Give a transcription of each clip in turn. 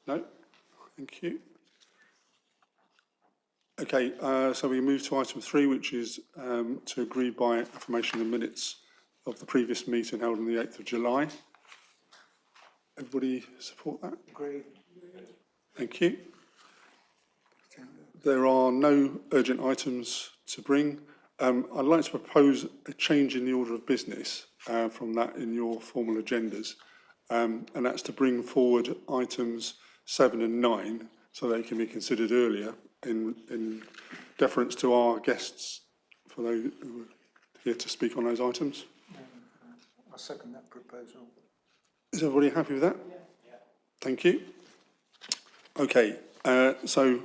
No? Thank you. Okay, so we move to item 3, which is to agree by affirmation the minutes of the previous meeting held on the 8th of July. Everybody support that? Agreed. Thank you. There are no urgent items to bring. I'd like to propose a change in the order of business from that in your formal agendas, and that's to bring forward items 7 and 9 so they can be considered earlier in deference to our guests for those who are here to speak on those items. I second that proposal. Is everybody happy with that? Yeah. Thank you. Okay, so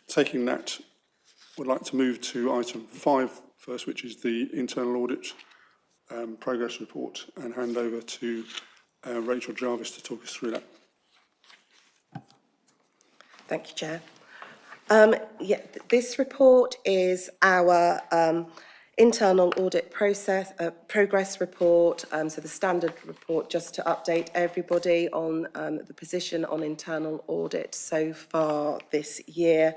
taking that, we'd like to move to item 5 first, which is the internal audit progress report, and hand over to Rachel Jarvis to talk us through that. Thank you, Chair. This report is our internal audit process progress report, so the standard report, just to update everybody on the position on internal audit so far this year.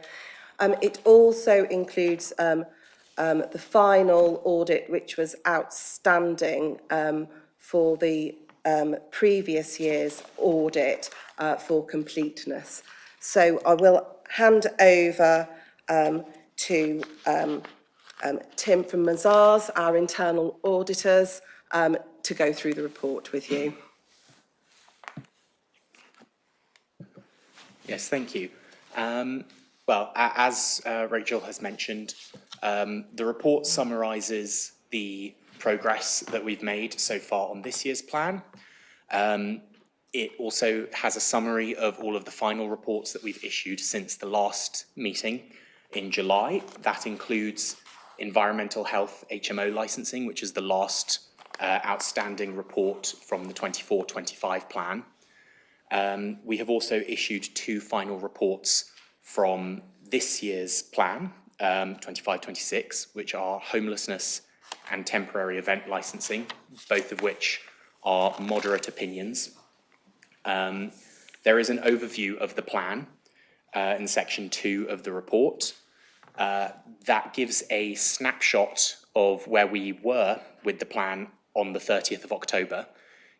It also includes the final audit, which was outstanding for the previous year's audit for completeness. So I will hand over to Tim from Mazars, our internal auditors, to go through the report with you. Yes, thank you. Well, as Rachel has mentioned, the report summarises the progress that we've made so far on this year's plan. It also has a summary of all of the final reports that we've issued since the last meeting in July. That includes environmental health HMO licensing, which is the last outstanding report from the 24-25 plan. We have also issued 2 final reports from this year's plan, 25-26, which are homelessness and temporary event licensing, both of which are moderate opinions. There is an overview of the plan in section 2 of the report. That gives a snapshot of where we were with the plan on the 30th of October.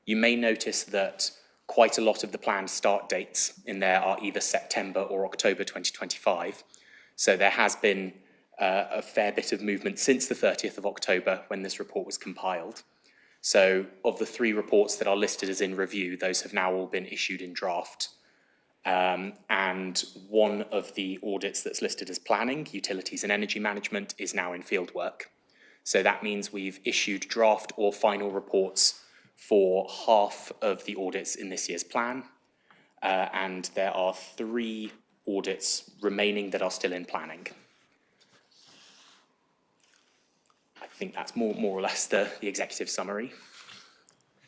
You may notice that quite a lot of the planned start dates in there are either September or October 2025. So there has been a fair bit of movement since the 30th of October when this report was compiled. So of the 3 reports that are listed as in review, those have now all been issued in draft. And one of the audits that's listed as planning, utilities and energy management, is now in field work. So that means we've issued draft or final reports for half of the audits in this year's plan. And there are 3 audits remaining that are still in planning. I think that's more or less the executive summary.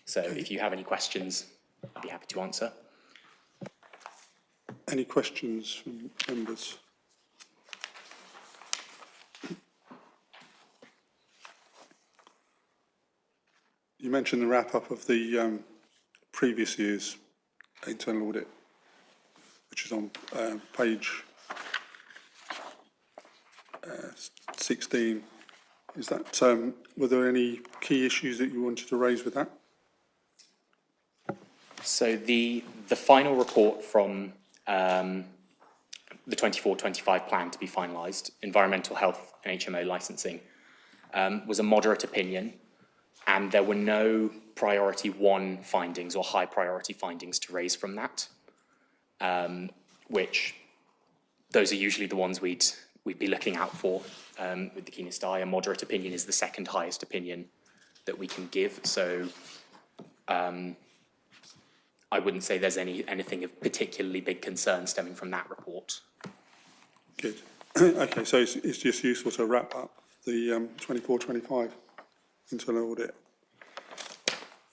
So if you have any questions, I'd be happy to answer. Any questions from members? You mentioned the wrap-up of the previous year's internal audit, which is on page 16. Is that, were there any key issues that you wanted to raise with that? So the final report from the 24-25 plan to be finalised, environmental health and HMO licensing, was a moderate opinion, and there were no priority 1 findings or high priority findings to raise from that, which those are usually the ones we'd be looking out for with the keenest eye. A moderate opinion is the second highest opinion that we can give. So I wouldn't say there's anything of particularly big concern stemming from that report. Good. Okay, so it's just useful to wrap up the 24-25 internal audit.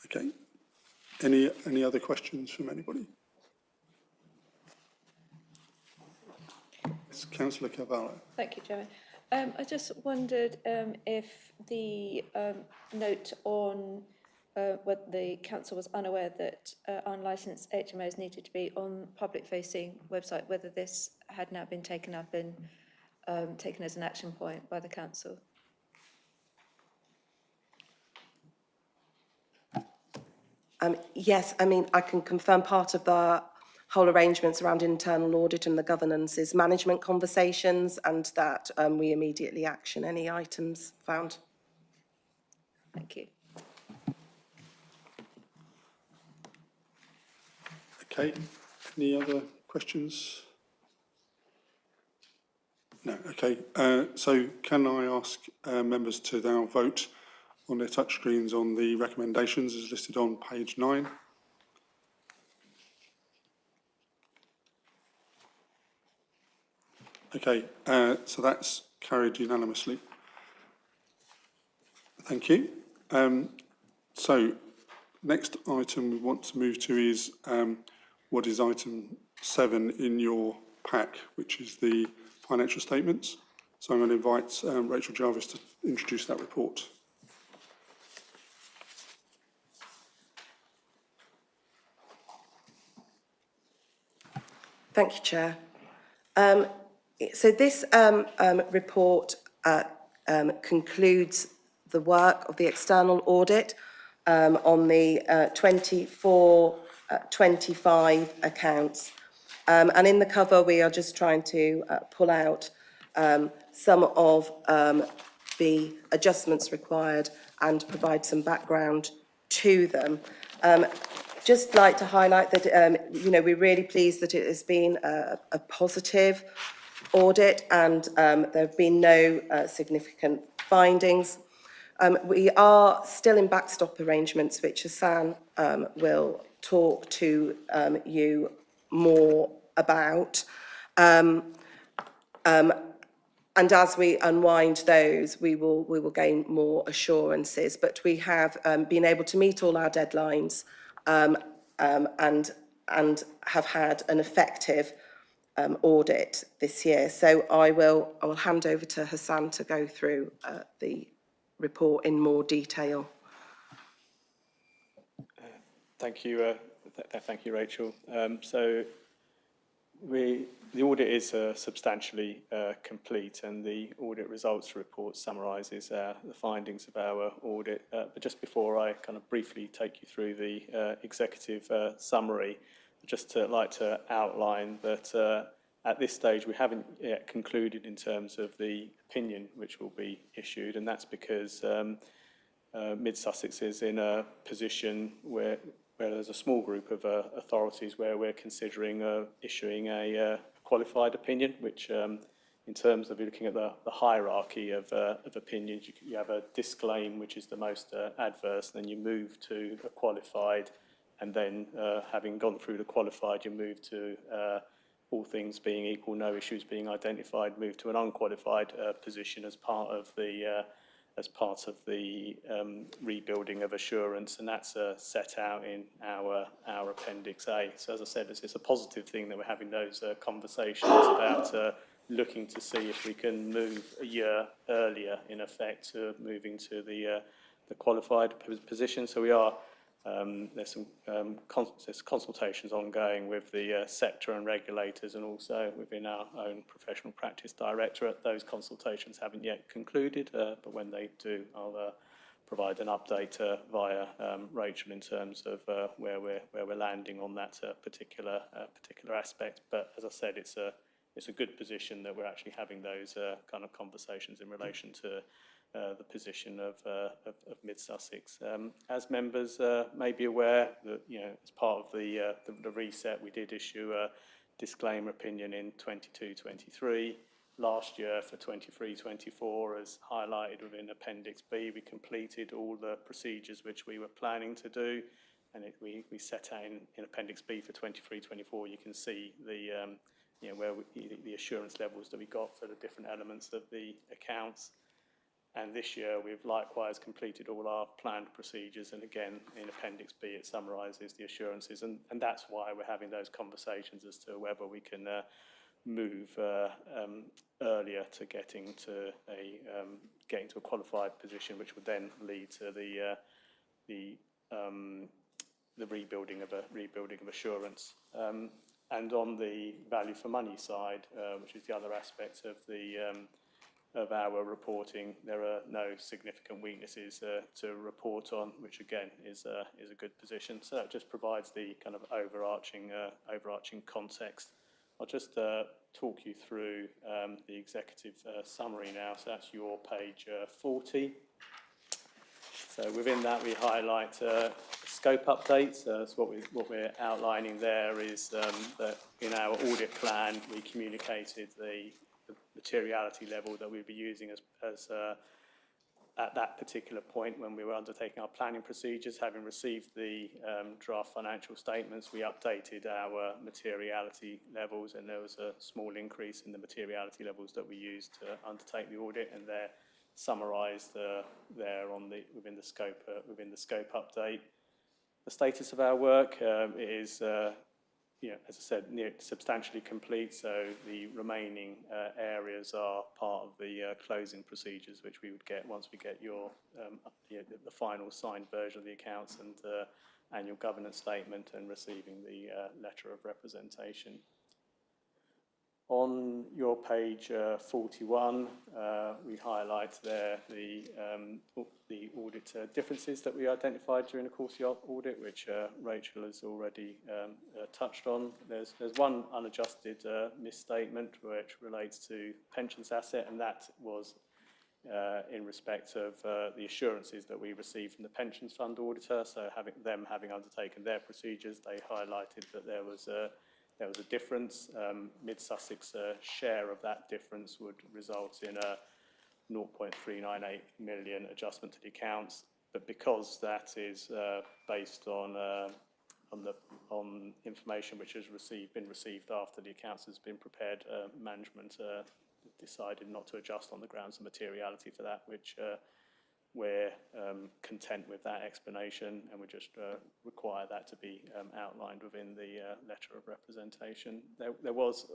Okay. Any other questions from anybody? It's Councillor Cavallo. Thank you, Chairman. I just wondered if the note on whether the council was unaware that unlicensed HMOs needed to be on public-facing website, whether this had now been taken up and taken as an action point by the council. Yes, I mean, I can confirm part of the whole arrangements around internal audit and the governance is management conversations, and that we immediately action any items found. Thank you. Okay, any other questions? No, okay. So can I ask members to now vote on their touchscreens on the recommendations as listed on page 9? Okay, so that's carried unanimously. Thank you. So next item we want to move to is what is item 7 in your pack, which is the financial statements. So I'm going to invite Rachel Jarvis to introduce that report. Thank you, Chair. So this report concludes the work of the external audit on the 24-25 accounts. And in the cover, we are just trying to pull out some of the adjustments required and provide some background to them. Just like to highlight that, we're really pleased that it has been a positive audit and there have been no significant findings. We are still in backstop arrangements, which Hassan will talk to you more about. And as we unwind those, we will gain more assurances. But we have been able to meet all our deadlines and have had an effective audit this year. So I will hand over to Hassan to go through the report in more detail. Thank you, Rachel. The audit is substantially complete, and the audit results report summarises the findings of our audit. But just before I kind of briefly take you through the executive summary, I'd just like to outline that at this stage we haven't yet concluded in terms of the opinion which will be issued, and that's because Mid Sussex is in a position where there's a small group of authorities where we're considering issuing a qualified opinion, which in terms of looking at the hierarchy of opinions, you have a disclaim, which is the most adverse, then you move to a qualified, and then having gone through the qualified, you move to all things being equal, no issues being identified, move to an unqualified position as part of the rebuilding of assurance, and that's set out in our Appendix A. So as I said, it's a positive thing that we're having those conversations about looking to see if we can move a year earlier, in effect, to moving to the qualified position. So we are there's consultations ongoing with the sector and regulators, and also within our own professional practice directorate. Those consultations haven't yet concluded, but when they do, I'll provide an update via Rachel in terms of where we're landing on that particular aspect. But as I said, it's a good position that we're actually having those kind of conversations in relation to the position of Mid Sussex. As members may be aware, that as part of the reset, we did issue a disclaimer opinion in 22-23. Last year for 23-24, as highlighted within Appendix B, we completed all the procedures which we were planning to do, and we set out in Appendix B for 23-24. You can see the the assurance levels that we got for the different elements of the accounts. And this year we've likewise completed all our planned procedures, and again in Appendix B it summarises the assurances, and that's why we're having those conversations as to whether we can move earlier to getting to a qualified position, which would then lead to the the rebuilding of assurance. And on the value for money side, which is the other aspect of our reporting, there are no significant weaknesses to report on, which again is a good position. So that just provides the kind of overarching context. I'll just talk you through the executive summary now. So that's your page 40. So within that, we highlight scope updates. So what we're outlining there is that in our audit plan, we communicated the materiality level that we'd be using as at that particular point when we were undertaking our planning procedures. Having received the draft financial statements, we updated our materiality levels, and there was a small increase in the materiality levels that we used to undertake the audit, and they're summarised there within the scope update. The status of our work is, as I said, substantially complete. So the remaining areas are part of the closing procedures, which we would get once we get the final signed version of the accounts and annual governance statement and receiving the letter of representation. On your page 41, we highlight there the audit differences that we identified during the course of the audit, which Rachel has already touched on. There's one unadjusted misstatement which relates to pensions asset, and that was in respect of the assurances that we received from the pensions fund auditor. So having undertaken their procedures, they highlighted that there was a difference. Mid-Sussex share of that difference would result in a 0.398 million adjustment to the accounts, but because that is based on information which has been received after the accounts has been prepared, management decided not to adjust on the grounds of materiality for that, which we're content with that explanation, and we just require that to be outlined within the letter of representation. There was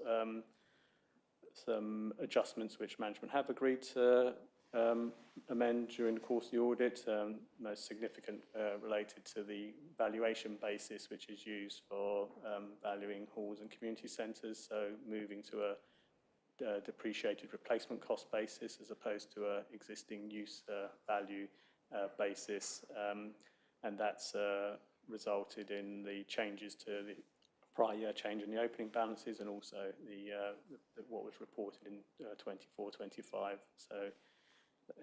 some adjustments which management have agreed to amend during the course of the audit, most significant related to the valuation basis which is used for valuing halls and community centres, so moving to a depreciated replacement cost basis as opposed to a existing use value basis, and that's resulted in the changes to the prior year change in the opening balances and also what was reported in 24-25. So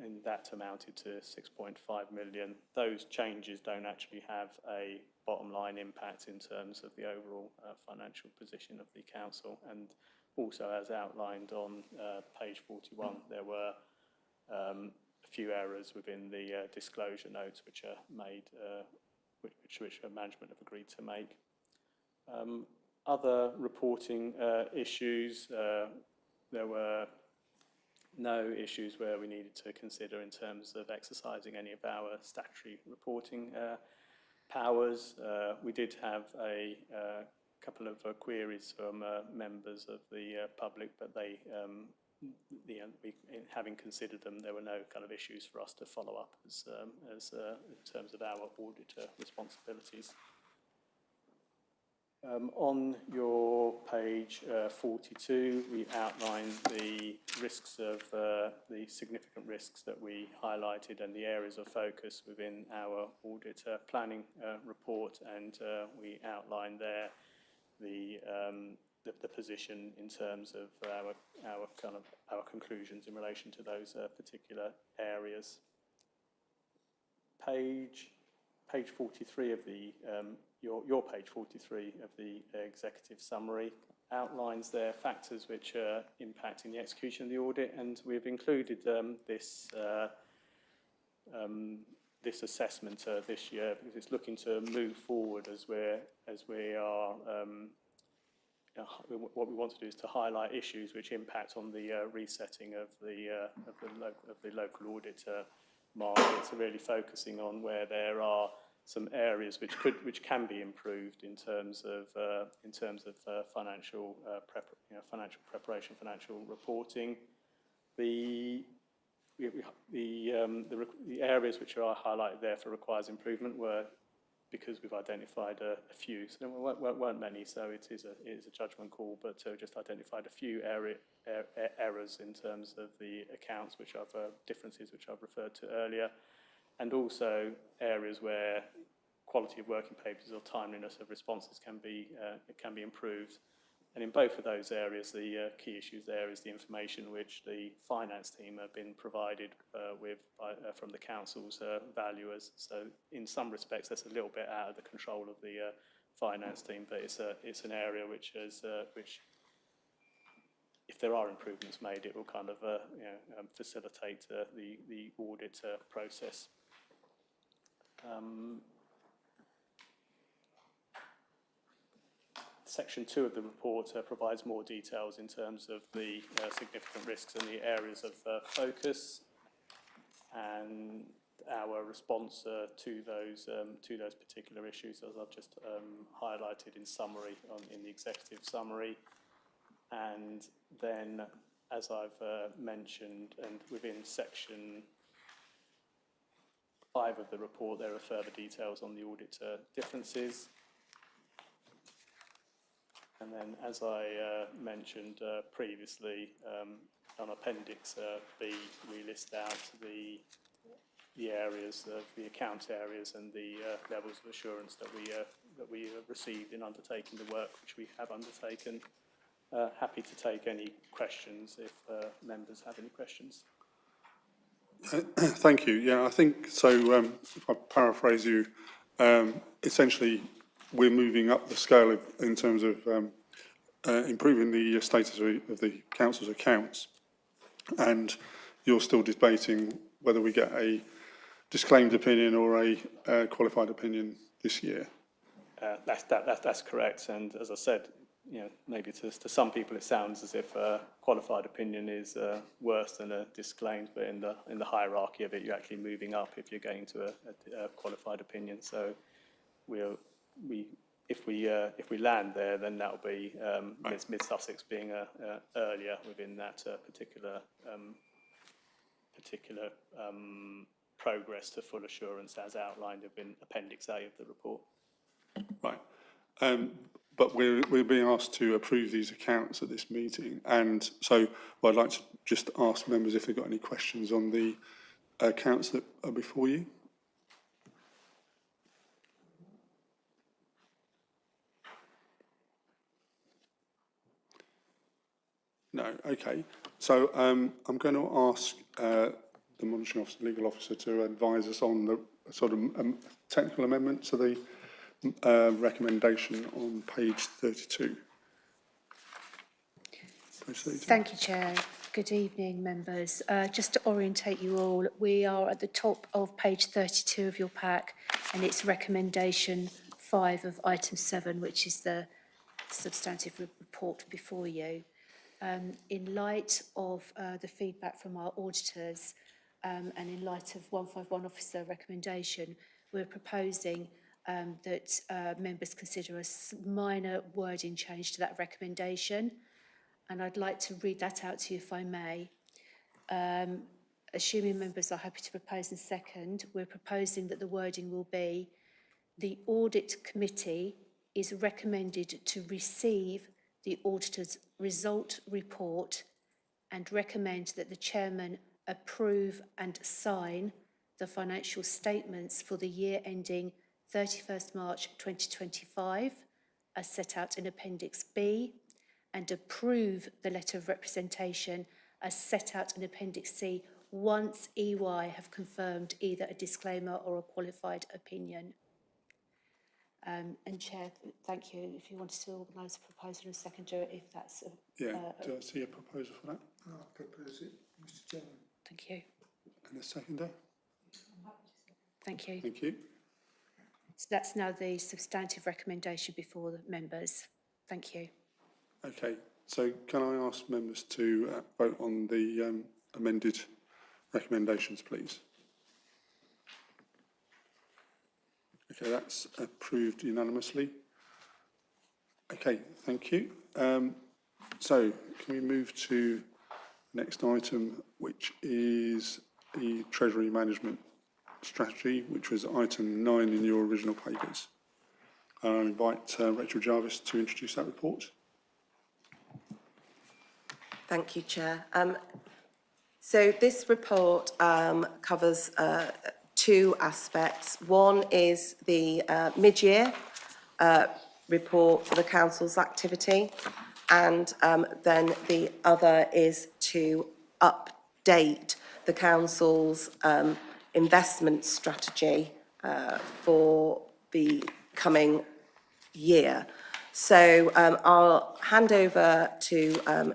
and that amounted to 6.5 million. Those changes don't actually have a bottom line impact in terms of the overall financial position of the council. And also, as outlined on page 41, there were a few errors within the disclosure notes which are made, which management have agreed to make. Other reporting issues, there were no issues where we needed to consider in terms of exercising any of our statutory reporting powers. We did have a couple of queries from members of the public, but they, having considered them, there were no kind of issues for us to follow up as in terms of our auditor responsibilities. On your page 42, we outline the risks of the significant risks that we highlighted and the areas of focus within our audit planning report, and we outline there the position in terms of our conclusions in relation to those particular areas. Page 43 of the your page 43 of the executive summary outlines their factors which are impacting the execution of the audit, and we've included this assessment this year because it's looking to move forward as we are. What we want to do is to highlight issues which impact on the resetting of the local audit market. So really focusing on where there are some areas which can be improved in terms of financial preparation, financial reporting. The areas which are highlighted there for requires improvement were because we've identified a few. So there weren't many, so it is a judgment call, but just identified a few errors in terms of the accounts, differences which I've referred to earlier, and also areas where quality of working papers or timeliness of responses can be improved. And in both of those areas, the key issues there is the information which the finance team have been provided from the council's valuers. So in some respects, that's a little bit out of the control of the finance team, but it's an area which if there are improvements made, it will kind of facilitate the audit process. Section 2 of the report provides more details in terms of the significant risks and the areas of focus and our response to those particular issues, as I've just highlighted in summary in the executive summary. And then, as I've mentioned, and within section 5 of the report, there are further details on the audit differences. And then, as I mentioned previously, on Appendix B, we list out the areas of the account areas and the levels of assurance that we received in undertaking the work which we have undertaken. Happy to take any questions if members have any questions. Thank you. Yeah, I think so. If I paraphrase you, essentially, we're moving up the scale in terms of improving the status of the council's accounts, and you're still debating whether we get a disclaimed opinion or a qualified opinion this year. That's correct. And as I said, maybe to some people it sounds as if a qualified opinion is worse than a disclaimed, but in the hierarchy of it, you're actually moving up if you're going to a qualified opinion. So if we land there, then that'll be Mid Sussex being earlier within that particular progress to full assurance as outlined in Appendix A of the report. Right. But we're being asked to approve these accounts at this meeting, and so I'd like to just ask members if they've got any questions on the accounts that are before you. No, okay. So I'm going to ask the monitoring officer, legal officer, to advise us on the sort of technical amendment to the recommendation on page 32. Page 32. Thank you, Chair. Good evening, members. Just to orientate you all, we are at the top of page 32 of your pack, and it's recommendation 5 of item 7, which is the substantive report before you. In light of the feedback from our auditors and in light of 151 officer recommendation, we're proposing that members consider a minor wording change to that recommendation. And I'd like to read that out to you if I may. Assuming members are happy to propose and second, we're proposing that the wording will be: the audit committee is recommended to receive the auditor's result report and recommend that the chairman approve and sign the financial statements for the year ending 31st March 2025 as set out in Appendix B, and approve the letter of representation as set out in Appendix C once EY have confirmed either a disclaimer or a qualified opinion. And Chair, thank you. If you wanted to organise a proposal and a seconder, if that's... Do I see a proposal for that? No, I propose it, Mr Chairman. Thank you. And a seconder? Thank you. Thank you. So that's now the substantive recommendation before the members. Thank you. Okay, so can I ask members to vote on the amended recommendations, please? Okay, that's approved unanimously. Okay, thank you. So can we move to the next item, which is the Treasury Management strategy, which was item 9 in your original papers. I'll invite Rachel Jarvis to introduce that report. Thank you, Chair. So this report covers two aspects. One is the mid-year report for the council's activity, and then the other is to update the council's investment strategy for the coming year. So I'll hand over to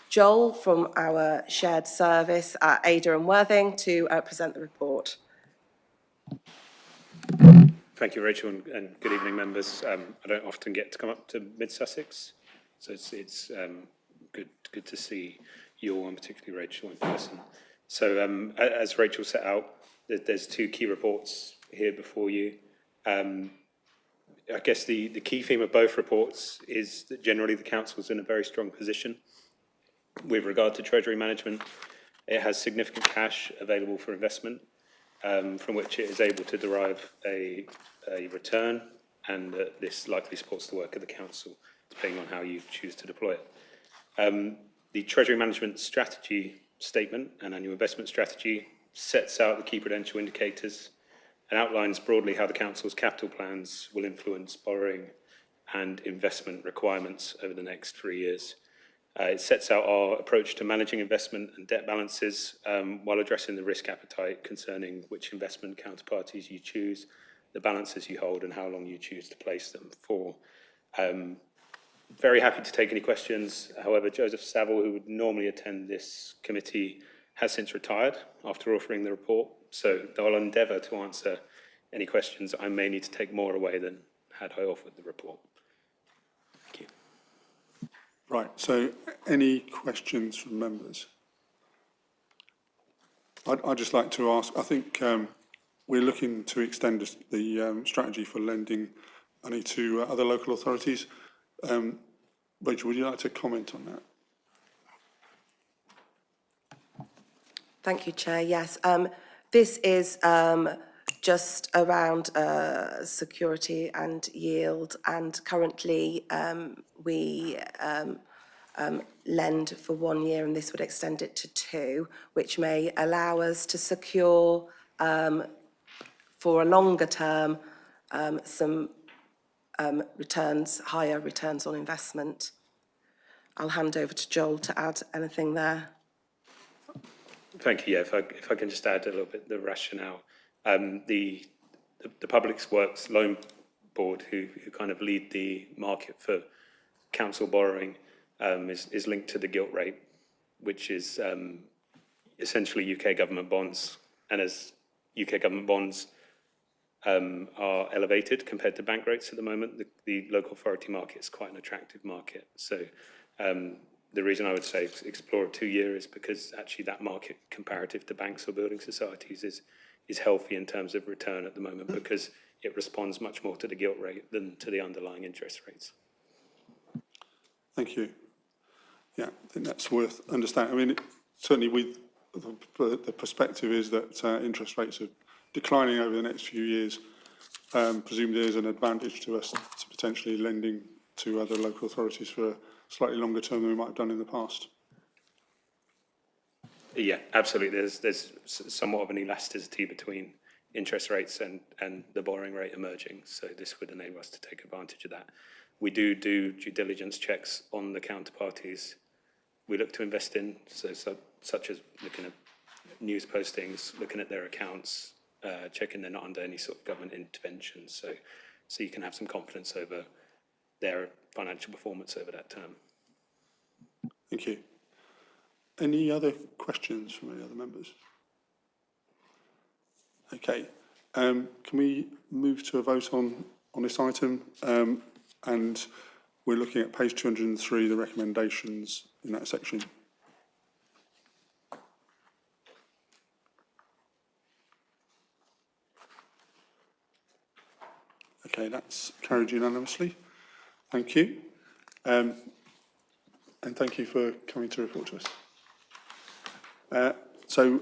Joel from our shared service at Ada and Worthing to present the report. Thank you, Rachel, and good evening, members. I don't often get to come up to Mid-Sussex, so it's good to see you all, and particularly Rachel, in person. So as Rachel set out, there's two key reports here before you. I guess the key theme of both reports is that generally the council's in a very strong position. With regard to treasury management, it has significant cash available for investment, from which it is able to derive a return, and this likely supports the work of the council, depending on how you choose to deploy it. The treasury management strategy statement and annual investment strategy sets out the key prudential indicators and outlines broadly how the council's capital plans will influence borrowing and investment requirements over the next 3 years. It sets out our approach to managing investment and debt balances while addressing the risk appetite concerning which investment counterparties you choose, the balances you hold, and how long you choose to place them for. Very happy to take any questions. However, Joseph Saville, who would normally attend this committee, has since retired after authoring the report. So I'll endeavour to answer any questions. I may need to take more away than had I authored the report. Thank you. Right, so any questions from members? I'd just like to ask, I think we're looking to extend the strategy for lending money to other local authorities. Rachel, would you like to comment on that? Thank you, Chair. Yes, this is just around security and yield, and currently we lend for 1 year, and this would extend it to 2, which may allow us to secure for a longer term some returns, higher returns on investment. I'll hand over to Joel to add anything there. Thank you. Yeah, if I can just add a little bit the rationale. The Public Works Loan Board, who kind of lead the market for council borrowing, is linked to the gilt rate, which is essentially UK government bonds. And as UK government bonds are elevated compared to bank rates at the moment, the local authority market is quite an attractive market. So the reason I would say explore a 2-year is because actually that market comparative to banks or building societies is healthy in terms of return at the moment, because it responds much more to the gilt rate than to the underlying interest rates. Thank you. Yeah, I think that's worth understanding. I mean, certainly with the perspective is that interest rates are declining over the next few years. Presumably there's an advantage to us to potentially lending to other local authorities for a slightly longer term than we might have done in the past. Yeah, absolutely. There's somewhat of an elasticity between interest rates and the borrowing rate emerging. So this would enable us to take advantage of that. We do due diligence checks on the counterparties we look to invest in, such as looking at news postings, looking at their accounts, checking they're not under any sort of government intervention. So you can have some confidence over their financial performance over that term. Thank you. Any other questions from any other members? Okay, can we move to a vote on this item? And we're looking at page 203, the recommendations in that section. Okay, that's carried unanimously. Thank you. And thank you for coming to report to us. So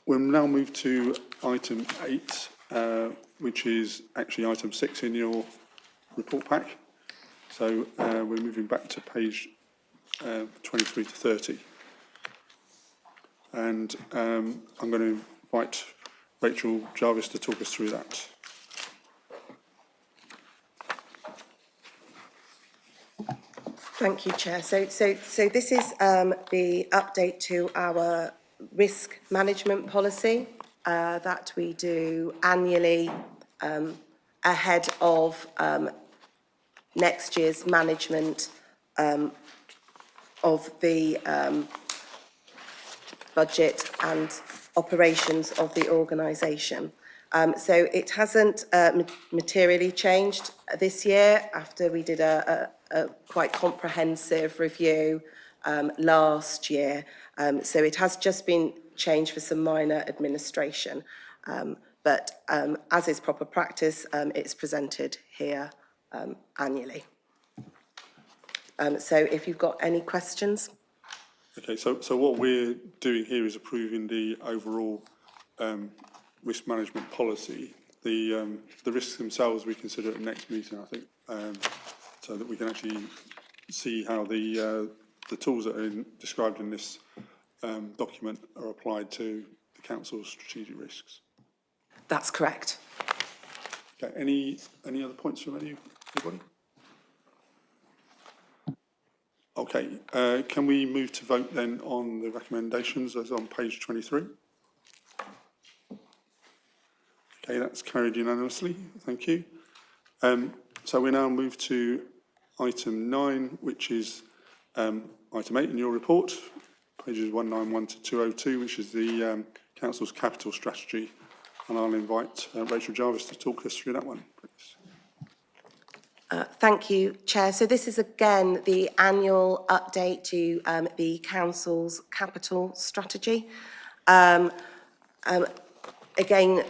We'll now move to item 8, which is actually item 6 in your report pack. So we're moving back to page 23 to 30. And I'm going to invite Rachel Jarvis to talk us through that. Thank you, Chair. So this is the update to our risk management policy that we do annually ahead of next year's management of the budget and operations of the organisation. So it hasn't materially changed this year after we did a quite comprehensive review last year. So it has just been changed for some minor administration. But as is proper practice, it's presented here annually. So if you've got any questions. Okay, so what we're doing here is approving the overall risk management policy. The risks themselves we consider at the next meeting, I think, so that we can actually see how the tools that are described in this document are applied to the council's strategic risks. That's correct. Okay, any other points from anybody? Okay, can we move to vote then on the recommendations as on page 23? Okay, that's carried unanimously. Thank you. So we now move to item 9, which is item 8 in your report, pages 191 to 202, which is the council's capital strategy. And I'll invite Rachel Jarvis to talk us through that one, please. Thank you, Chair. So this is again the annual update to the Council's capital strategy. Again,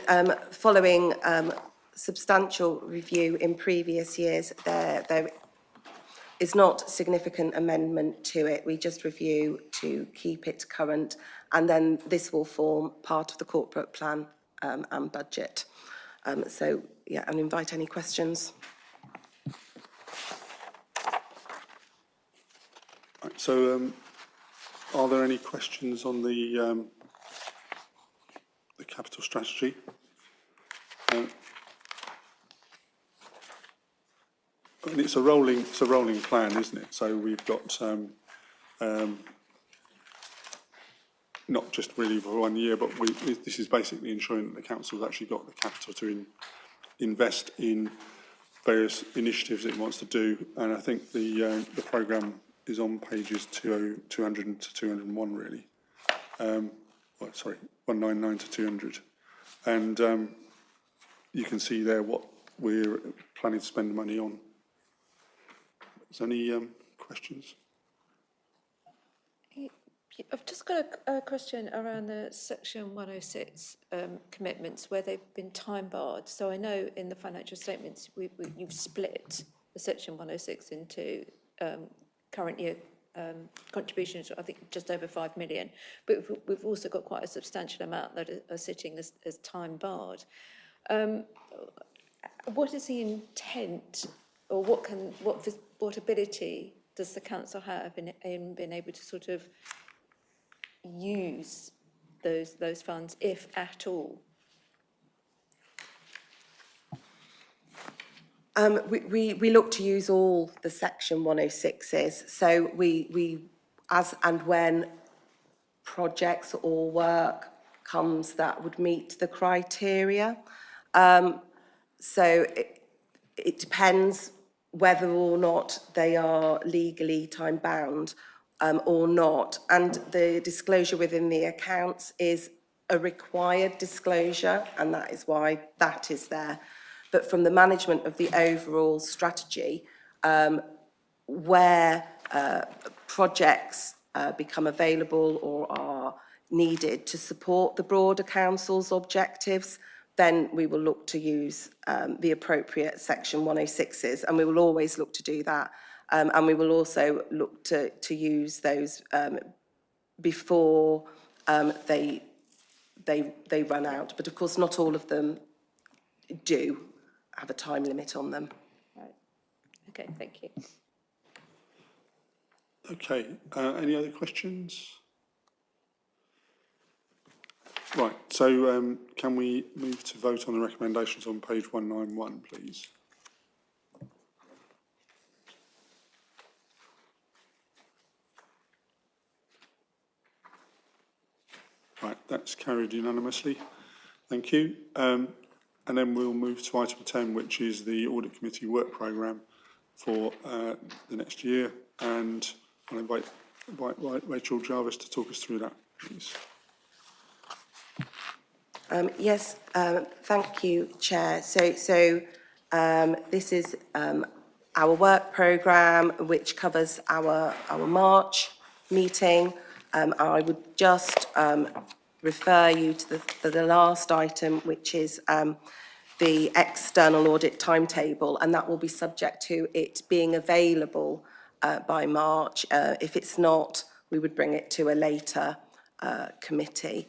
following substantial review in previous years, there is not significant amendment to it. We just review to keep it current, and then this will form part of the corporate plan and budget. So, yeah, I'll invite any questions. Right, so, are there any questions on the capital strategy? And it's a rolling plan, isn't it? So we've got not just really for 1 year, but this is basically ensuring that the council's actually got the capital to invest in various initiatives it wants to do. And I think the programme is on pages 200 to 201 really. Sorry, 199 to 200. And you can see there what we're planning to spend money on. Is there any questions? I've just got a question around the section 106 commitments where they've been time barred. So I know in the financial statements you've split the section 106 into current year contributions, I think just over 5 million, but we've also got quite a substantial amount that are sitting as time barred. What is the intent, or what ability does the council have in being able to sort of use those funds, if at all? We look to use all the section 106s. So we as and when projects or work comes that would meet the criteria. So it depends whether or not they are legally time bound or not. And the disclosure within the accounts is a required disclosure, and that is why that is there. But from the management of the overall strategy, where projects become available or are needed to support the broader council's objectives, then we will look to use the appropriate section 106s, and we will always look to do that. And we will also look to use those before they run out. But of course, not all of them do have a time limit on them. Right. Okay, thank you. Okay, any other questions? Right, so can we move to vote on the recommendations on page 191, please? Right, that's carried unanimously. Thank you. And then we'll move to item 10, which is the Audit Committee work programme for the next year. And I'll invite Rachel Jarvis to talk us through that, please. Yes, thank you, Chair. So this is our work programme, which covers our March meeting. I would just refer you to the last item, which is the external audit timetable, and that will be subject to it being available by March. If it's not, we would bring it to a later committee.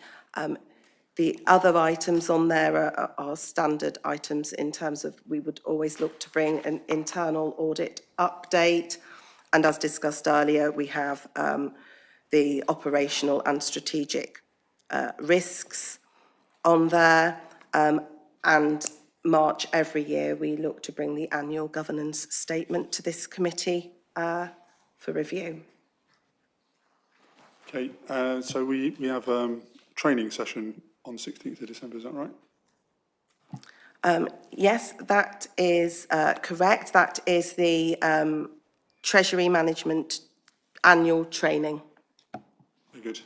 The other items on there are standard items in terms of we would always look to bring an internal audit update. And as discussed earlier, we have the operational and strategic risks on there. And March every year, we look to bring the annual governance statement to this committee for review. Okay, so we have training session on 16th of December, is that right? Yes, that is correct. That is the Treasury Management annual training. Very good.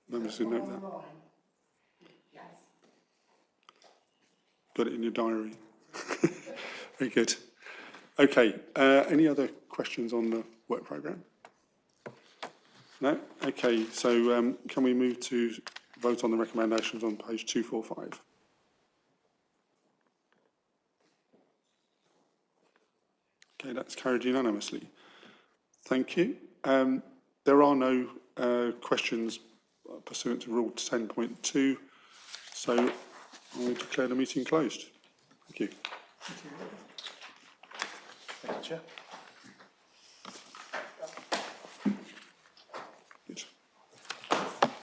Members can note that. Got it in your diary. Very good. Okay, any other questions on the work programme? No? Okay, so can we move to vote on the recommendations on page 245? Okay, that's carried unanimously. Thank you. There are no questions pursuant to Rule 10.2, so I will declare the meeting closed. Thank you. Thank you, Chair.